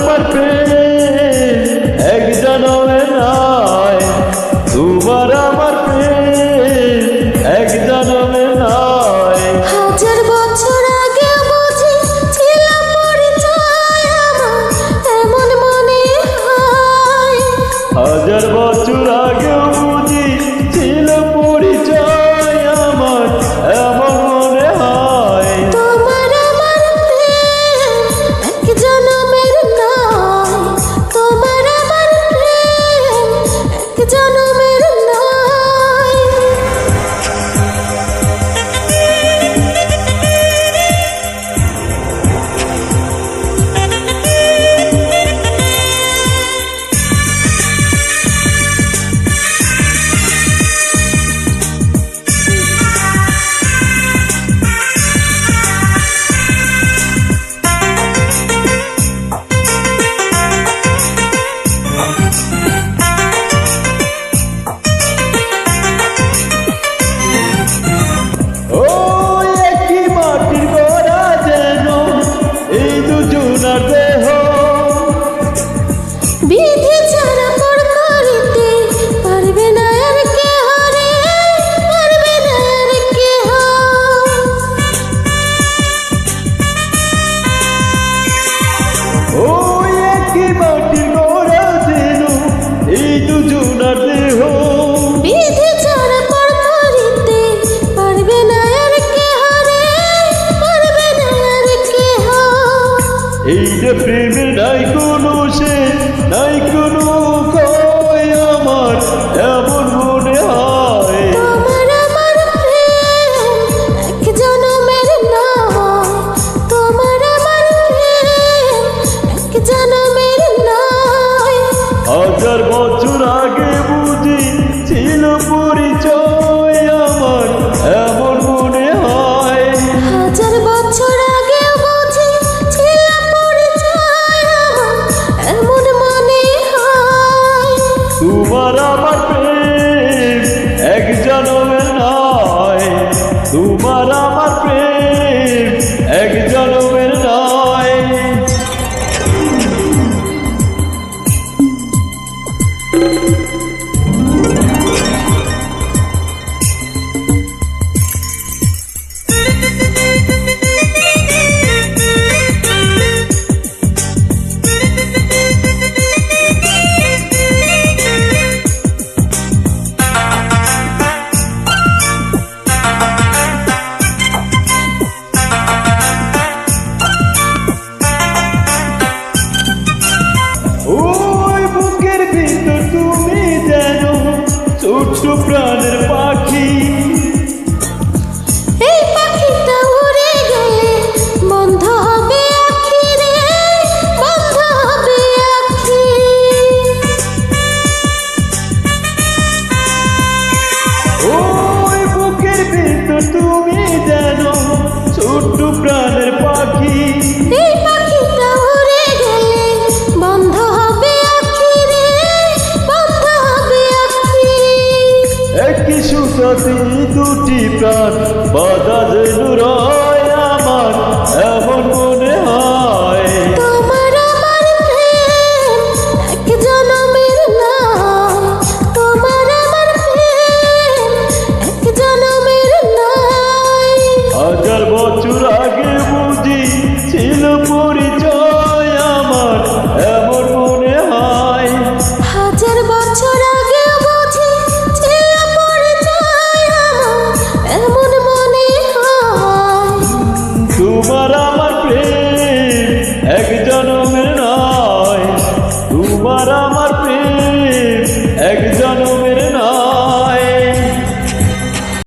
আমার প্রেম এক জনমে নয়, তোমার আমার প্রেম এক জনমে নয়। হাজার বছর আগে বুঝি ছিল পরিচয় আমার, এমন মনে হয়। হাজার বছর আগে বুঝি ছিল পরিচয় আমার, এমন মনে হয়। তোমার আমার প্রেম এক জনমের নয়, তোমার আমার প্রেম এক জনমের নয়। ও একই মাটির গড়া যেন এই দুজনার দেহ, বিধি ছাড়া পর করিতে পারবে না আর কেহ রে, পারবে না আর কেহ। ও একই মাটির গড়া যেন এই দুজনার দেহ, বিধি ছাড়া পর করিতে পারবে না আর কেহ রে, পারবে না আর কেহ। এই যে প্রেমের নাই কোনো সে নাই কোনো কয় আমার, এমন মনে হয়। তোমার আমার প্রেম এক জনমের নয়, তোমার আমার প্রেম এক জনমের নয়। হাজার বছর আগে বুঝি ছিল পরিচয় আমার, এমন মনে হয়। হাজার বছর আগে বুঝি ছিল পরিচয় আমার, এমন মনে হয়। তোমার আমার প্রেম এক জনমের নয়, তোমার আমার প্রেম এক জনমের নয়। ওই বুকের ভিতর তুমি যেন ছোট্ট প্রাণের পাখি, এই পাখিটা উড়ে গেলে বন্ধ হবে আখি রে, বন্ধ হবে আখি। ওই বুকের ভিতর তুমি যেন ছোট্ট প্রাণের পাখি, এই পাখিটা উড়ে গেলে বন্ধ হবে আখি রে, বন্ধ হবে আখি। একই সুতাতে দুটি প্রাণ বাধা যেন রয় আমার, এমন মনে হয়। তোমার আমার প্রেম এক জনমের নয়, তোমার আমার প্রেম এক জনমের নয়। হাজার বছর আগে বুঝি ছিল পরিচয় আমার, এমন মনে হয়। হাজার বছর আগে বুঝি ছিল পরিচয় আমার, এমন মনে হয়। তোমার আমার প্রেম এক জনমের নয়, তোমার আমার প্রেম এক জনমের